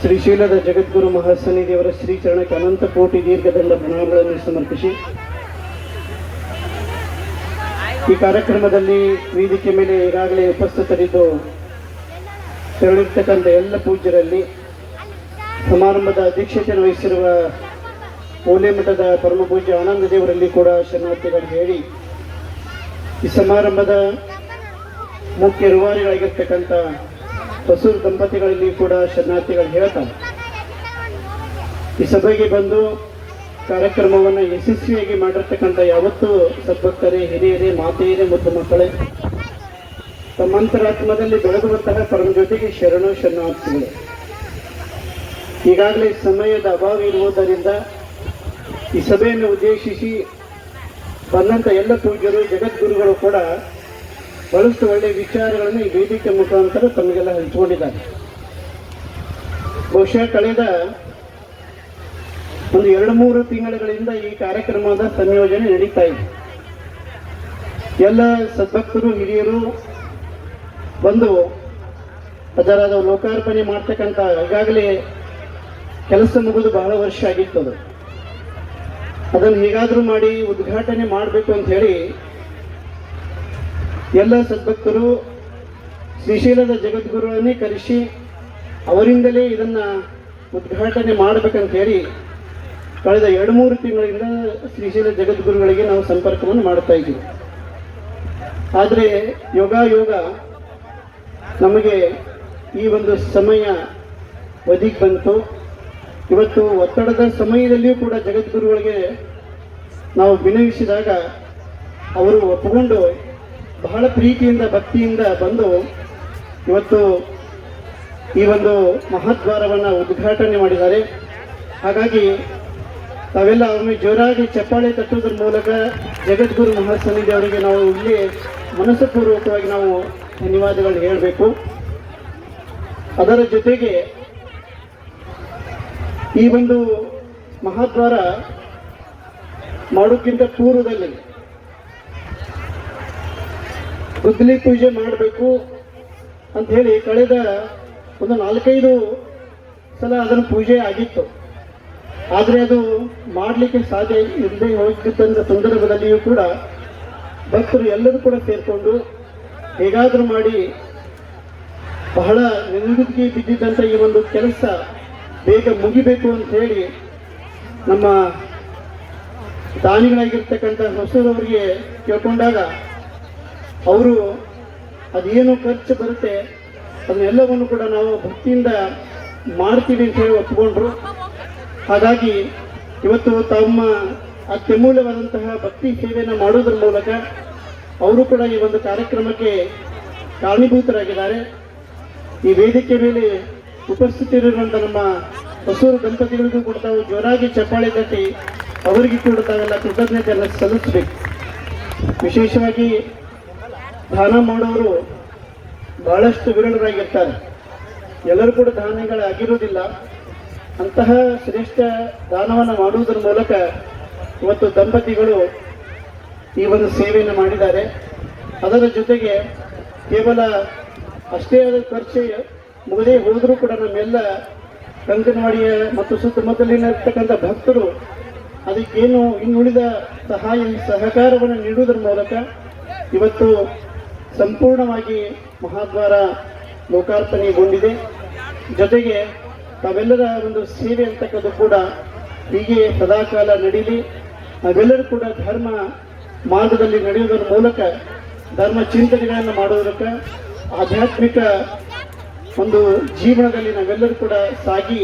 ಶ್ರೀಶೈಲದ ಜಗದ್ಗುರು ಮಹಾಸನ್ನಿಧಿಯವರ ಶ್ರೀಚರಣಕ್ಕೆ ಅನಂತ ಕೋಟಿ ದೀರ್ಘದಂಡ ಪ್ರಣಾಮಗಳನ್ನು ಸಮರ್ಪಿಸಿ ಈ ಕಾರ್ಯಕ್ರಮದಲ್ಲಿ ವೇದಿಕೆ ಮೇಲೆ ಈಗಾಗಲೇ ಉಪಸ್ಥಿತರಿದ್ದು ತೆರಳಿರ್ತಕ್ಕಂಥ ಎಲ್ಲ ಪೂಜ್ಯರಲ್ಲಿ ಸಮಾರಂಭದ ಅಧ್ಯಕ್ಷತೆಯನ್ನು ವಹಿಸಿರುವ ಓಲೆ ಮಠದ ಪರಮಪೂಜ್ಯ ಆನಂದ ದೇವರಲ್ಲಿ ಕೂಡ ಶರಣಾರ್ಥಿಗಳು ಹೇಳಿ ಈ ಸಮಾರಂಭದ ಮುಖ್ಯ ರೂವಾರಿಗಳಾಗಿರ್ತಕ್ಕಂಥ ಹೊಸೂರು ದಂಪತಿಗಳಲ್ಲಿ ಕೂಡ ಶರಣಾರ್ಥಿಗಳು ಹೇಳ್ತಾರೆ. ಈ ಸಭೆಗೆ ಬಂದು ಕಾರ್ಯಕ್ರಮವನ್ನು ಯಶಸ್ವಿಯಾಗಿ ಮಾಡಿರ್ತಕ್ಕಂಥ ಯಾವತ್ತೂ ಸದ್ಭಕ್ತರೇ, ಹಿರಿಯರೇ, ಮಾತೆಯರೇ ಮತ್ತು ಮಕ್ಕಳೇ, ತಮ್ಮಂತರಾತ್ಮದಲ್ಲಿ ಬೆಳೆದುವಂತಹ ಪರಮ ಜೊತೆಗೆ ಶರಣಾರ್ಥಿಗಳು. ಈಗಾಗಲೇ ಸಮಯದ ಅಭಾವ ಇರುವುದರಿಂದ ಈ ಸಭೆಯನ್ನು ಉದ್ದೇಶಿಸಿ ಬಂದಂಥ ಎಲ್ಲ ಪೂಜ್ಯರು, ಜಗದ್ಗುರುಗಳು ಕೂಡ ಬಹಳಷ್ಟು ಒಳ್ಳೆಯ ವಿಚಾರಗಳನ್ನು ಈ ವೇದಿಕೆ ಮುಖಾಂತರ ತಮಗೆಲ್ಲ ಹಂಚಿಕೊಂಡಿದ್ದಾರೆ. ಬಹುಶಃ ಕಳೆದ ಒಂದು 2-3 ತಿಂಗಳುಗಳಿಂದ ಈ ಕಾರ್ಯಕ್ರಮದ ಸಂಯೋಜನೆ ನಡೀತಾ ಇದೆ. ಎಲ್ಲ ಸದ್ಭಕ್ತರು, ಹಿರಿಯರು ಬಂದು ಅದರ ಲೋಕಾರ್ಪಣೆ ಮಾಡ್ತಕ್ಕಂಥ ಈಗಾಗಲೇ ಕೆಲಸ ಮುಗಿದು ಬಹಳ ವರ್ಷ ಆಗಿತ್ತು. ಅದನ್ನು ಹೇಗಾದರೂ ಮಾಡಿ ಉದ್ಘಾಟನೆ ಮಾಡಬೇಕು ಅಂತ ಹೇಳಿ ಎಲ್ಲ ಸದ್ಭಕ್ತರು ಶ್ರೀಶೈಲದ ಜಗದ್ಗುರುಗಳನ್ನೇ ಕರೆಸಿ ಅವರಿಂದಲೇ ಇದನ್ನು ಉದ್ಘಾಟನೆ ಮಾಡಬೇಕಂತ ಹೇಳಿ ಕಳೆದ 2-3 ತಿಂಗಳಿಂದ ಶ್ರೀಶೈಲ ಜಗದ್ಗುರುಗಳಿಗೆ ನಾವು ಸಂಪರ್ಕವನ್ನು ಮಾಡ್ತಾ ಇದ್ದೀವಿ. ಆದರೆ ಯೋಗ ನಮಗೆ ಈ ಒಂದು ಸಮಯ ಒದಗಿ ಬಂತು. ಇವತ್ತು ಒತ್ತಡದ ಸಮಯದಲ್ಲಿಯೂ ಕೂಡ ಜಗದ್ಗುರುಗಳಿಗೆ ನಾವು ವಿನಯಿಸಿದಾಗ ಅವರು ಒಪ್ಪಿಕೊಂಡು ಬಹಳ ಪ್ರೀತಿಯಿಂದ, ಭಕ್ತಿಯಿಂದ ಬಂದು ಇವತ್ತು ಈ ಒಂದು ಮಹಾದ್ವಾರವನ್ನು ಉದ್ಘಾಟನೆ ಮಾಡಿದ್ದಾರೆ. ಹಾಗಾಗಿ ತಾವೆಲ್ಲ ಒಮ್ಮೆ ಜೋರಾಗಿ ಚಪ್ಪಾಳೆ ತಟ್ಟುವುದರ ಮೂಲಕ ಜಗದ್ಗುರು ಮಹಾಸನ್ನಿಧಿ ಅವರಿಗೆ ನಾವು ಇಲ್ಲಿ ಮನಸ್ಸುಪೂರ್ವಕವಾಗಿ ನಾವು ಧನ್ಯವಾದಗಳು ಹೇಳಬೇಕು. ಅದರ ಜೊತೆಗೆ ಈ ಒಂದು ಮಹಾದ್ವಾರ ಮಾಡೋಕ್ಕಿಂತ ಪೂರ್ವದಲ್ಲಿ ಗುದ್ದಲಿ ಪೂಜೆ ಮಾಡಬೇಕು ಅಂತ ಹೇಳಿ ಕಳೆದ ಒಂದು 4-5 ಸಲ ಅದನ್ನು ಪೂಜೆ ಆಗಿತ್ತು. ಆದರೆ ಅದು ಮಾಡಲಿಕ್ಕೆ ಸಾಧ್ಯ ಇಲ್ಲದೆ ಹೋಗಿದ್ದಂಥ ಸಂದರ್ಭದಲ್ಲಿಯೂ ಕೂಡ ಭಕ್ತರು ಎಲ್ಲರೂ ಕೂಡ ಸೇರಿಕೊಂಡು ಹೇಗಾದರೂ ಮಾಡಿ ಬಹಳ ನೆನಪಿಗೆ ಬಿದ್ದಿದ್ದಂಥ ಈ ಒಂದು ಕೆಲಸ ಬೇಗ ಮುಗಿಬೇಕು ಅಂತ ಹೇಳಿ ನಮ್ಮ ದಾನಿಗಳಾಗಿರ್ತಕ್ಕಂಥ ಹೊಸೂರವರಿಗೆ ಕೇಳ್ಕೊಂಡಾಗ ಅವರು ಅದೇನು ಖರ್ಚು ಬರುತ್ತೆ ಅದನ್ನೆಲ್ಲವನ್ನು ಕೂಡ ನಾವು ಭಕ್ತಿಯಿಂದ ಮಾಡ್ತೀವಿ ಅಂತ ಹೇಳಿ ಒಪ್ಪಿಕೊಂಡ್ರು. ಹಾಗಾಗಿ ಇವತ್ತು ತಮ್ಮ ಅತ್ಯಮೂಲ್ಯವಾದಂತಹ ಭಕ್ತಿ ಸೇವೆಯನ್ನು ಮಾಡುವುದರ ಮೂಲಕ ಅವರು ಕೂಡ ಈ ಒಂದು ಕಾರ್ಯಕ್ರಮಕ್ಕೆ ಕಾರಣೀಭೂತರಾಗಿದ್ದಾರೆ. ಈ ವೇದಿಕೆ ಮೇಲೆ ಉಪಸ್ಥಿತರಿರುವಂಥ ನಮ್ಮ ಹೊಸೂರು ದಂಪತಿಗಳಿಗೂ ಕೂಡ ತಾವು ಜೋರಾಗಿ ಚಪ್ಪಾಳೆ ತಟ್ಟಿ ಅವರಿಗೆ ಕೂಡ ತಾವೆಲ್ಲ ಕೃತಜ್ಞತೆಯನ್ನು ಸಲ್ಲಿಸಬೇಕು. ವಿಶೇಷವಾಗಿ ದಾನ ಮಾಡೋರು ಬಹಳಷ್ಟು ವಿರಳರಾಗಿರ್ತಾರೆ. ಎಲ್ಲರೂ ಕೂಡ ದಾನಿಗಳಾಗಿರುವುದಿಲ್ಲ. ಅಂತಹ ಶ್ರೇಷ್ಠ ದಾನವನ್ನು ಮಾಡುವುದರ ಮೂಲಕ ಇವತ್ತು ದಂಪತಿಗಳು ಈ ಒಂದು ಸೇವೆಯನ್ನು ಮಾಡಿದ್ದಾರೆ. ಅದರ ಜೊತೆಗೆ ಕೇವಲ ಅಷ್ಟೇ ಆದ ಖರ್ಚು ಮುಗದೇ ಹೋದರೂ ಕೂಡ ನಮ್ಮೆಲ್ಲ ಕಂಕನವಾಡಿಯ ಮತ್ತು ಸುತ್ತಮುತ್ತಲಿನ ಭಕ್ತರು ಅದಕ್ಕೇನು ಇನ್ನುಳಿದ ಸಹಕಾರವನ್ನು ನೀಡುವುದರ ಮೂಲಕ ಇವತ್ತು ಸಂಪೂರ್ಣವಾಗಿ ಮಹಾದ್ವಾರ ಲೋಕಾರ್ಪಣೆಗೊಂಡಿದೆ. ಜೊತೆಗೆ ತಾವೆಲ್ಲರ ಒಂದು ಸೇವೆ ಅಂತಕ್ಕದ್ದು ಕೂಡ ಹೀಗೆ ಸದಾಕಾಲ ನಡೀಲಿ. ನಾವೆಲ್ಲರೂ ಕೂಡ ಧರ್ಮ ಮಾರ್ಗದಲ್ಲಿ ನಡೆಯುವುದರ ಮೂಲಕ ಧರ್ಮ ಚಿಂತನೆಗಳನ್ನು ಮಾಡುವುದಕ್ಕ ಆಧ್ಯಾತ್ಮಿಕ ಒಂದು ಜೀವನದಲ್ಲಿ ನಾವೆಲ್ಲರೂ ಕೂಡ ಸಾಗಿ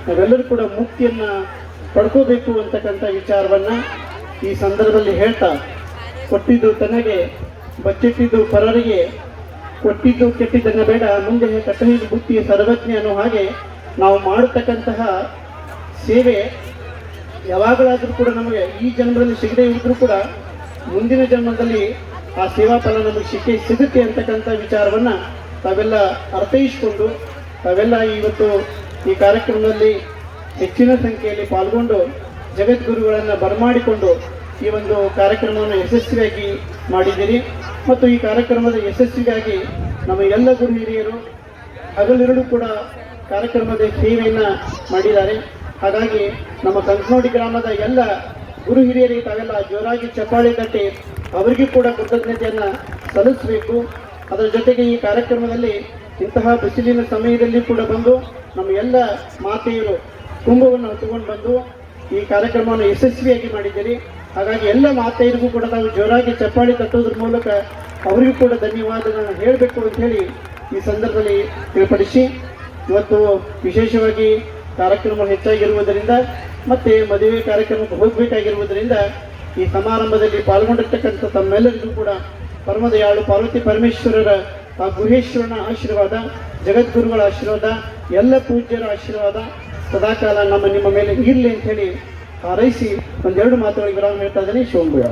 ನಾವೆಲ್ಲರೂ ಕೂಡ ಮುಕ್ತಿಯನ್ನು ಪಡ್ಕೋಬೇಕು ಅಂತಕ್ಕಂಥ ವಿಚಾರವನ್ನು ಈ ಸಂದರ್ಭದಲ್ಲಿ ಹೇಳ್ತಾ, ಕೊಟ್ಟಿದ್ದು ತನಗೆ ಬಚ್ಚಿಟ್ಟಿದ್ದು ಪರರಿಗೆ, ಕೊಟ್ಟಿದ್ದು ಕೆಟ್ಟಿದ್ದನ್ನು ಬೇಡ, ಮುಂದೆ ಕಟ್ಟಹಿದ್ದು ಬುತ್ತಿ ಸರ್ವಜ್ಞ ಅನ್ನೋ ಹಾಗೆ ನಾವು ಮಾಡತಕ್ಕಂತಹ ಸೇವೆ ಯಾವಾಗಲಾದರೂ ಕೂಡ ನಮಗೆ ಈ ಜನ್ಮದಲ್ಲಿ ಸಿಗದೇ ಇದ್ದರೂ ಕೂಡ ಮುಂದಿನ ಜನ್ಮದಲ್ಲಿ ಆ ಸೇವಾ ಫಲ ನಮಗೆ ಸಿಗುತ್ತೆ ಅಂತಕ್ಕಂಥ ವಿಚಾರವನ್ನು ತಾವೆಲ್ಲ ಅರ್ಥೈಸಿಕೊಂಡು ತಾವೆಲ್ಲ ಇವತ್ತು ಈ ಕಾರ್ಯಕ್ರಮದಲ್ಲಿ ಹೆಚ್ಚಿನ ಸಂಖ್ಯೆಯಲ್ಲಿ ಪಾಲ್ಗೊಂಡು ಜಗದ್ಗುರುಗಳನ್ನು ಬರಮಾಡಿಕೊಂಡು ಈ ಒಂದು ಕಾರ್ಯಕ್ರಮವನ್ನು ಯಶಸ್ವಿಯಾಗಿ ಮಾಡಿದ್ದೀರಿ. ಮತ್ತು ಈ ಕಾರ್ಯಕ್ರಮದ ಯಶಸ್ವಿಗಾಗಿ ನಮ್ಮ ಎಲ್ಲ ಗುರು ಹಿರಿಯರು ಹಗಲಿರುಳು ಕೂಡ ಕಾರ್ಯಕ್ರಮದ ಸೇವೆಯನ್ನು ಮಾಡಿದ್ದಾರೆ. ಹಾಗಾಗಿ ನಮ್ಮ ಕಂಕನೋಡಿ ಗ್ರಾಮದ ಎಲ್ಲ ಗುರು ಹಿರಿಯರಿಗೆ ತಾವೆಲ್ಲ ಜೋರಾಗಿ ಚಪ್ಪಾಳೆ ತಟ್ಟಿ ಅವರಿಗೂ ಕೂಡ ಕೃತಜ್ಞತೆಯನ್ನು ಸಲ್ಲಿಸಬೇಕು. ಅದರ ಜೊತೆಗೆ ಈ ಕಾರ್ಯಕ್ರಮದಲ್ಲಿ ಇಂತಹ ಬಿಸಿಲಿನ ಸಮಯದಲ್ಲಿ ಕೂಡ ಬಂದು ನಮ್ಮ ಎಲ್ಲ ಮಾತೆಯರು ಕುಂಭವನ್ನು ಹೊತ್ತುಕೊಂಡು ಬಂದು ಈ ಕಾರ್ಯಕ್ರಮವನ್ನು ಯಶಸ್ವಿಯಾಗಿ ಮಾಡಿದ್ದೀರಿ. ಹಾಗಾಗಿ ಎಲ್ಲ ಮಾತೆಯರಿಗೂ ಕೂಡ ನಾವು ಜೋರಾಗಿ ಚಪ್ಪಾಳೆ ತಟ್ಟೋದ್ರ ಮೂಲಕ ಅವರಿಗೂ ಕೂಡ ಧನ್ಯವಾದಗಳನ್ನು ಹೇಳಬೇಕು ಅಂತ ಹೇಳಿ ಈ ಸಂದರ್ಭದಲ್ಲಿ ತಿಳಿಪಡಿಸಿ, ಇವತ್ತು ವಿಶೇಷವಾಗಿ ಕಾರ್ಯಕ್ರಮ ಹೆಚ್ಚಾಗಿರುವುದರಿಂದ ಮತ್ತು ಮದುವೆ ಕಾರ್ಯಕ್ರಮಕ್ಕೆ ಹೋಗಬೇಕಾಗಿರುವುದರಿಂದ ಈ ಸಮಾರಂಭದಲ್ಲಿ ಪಾಲ್ಗೊಂಡಿರ್ತಕ್ಕಂಥ ತಮ್ಮೆಲ್ಲರಿಗೂ ಕೂಡ ಪರಮದಯಾಳು ಪಾರ್ವತಿ ಪರಮೇಶ್ವರರ ಆ ಗುಹೇಶ್ವರನ ಆಶೀರ್ವಾದ, ಜಗದ್ಗುರುಗಳ ಆಶೀರ್ವಾದ, ಎಲ್ಲ ಪೂಜ್ಯರ ಆಶೀರ್ವಾದ ಸದಾಕಾಲ ನಿಮ್ಮ ಮೇಲೆ ಇರಲಿ ಅಂತ ಹೇಳಿ ಹಾರೈಸಿ ಒಂದೆರಡು ಮಾತುಗಳಿಗೆ ವಿರಾಮ ಹೇಳ್ತಾ ಇದ್ದೀನಿ. ಶಿವಂಭುಯ.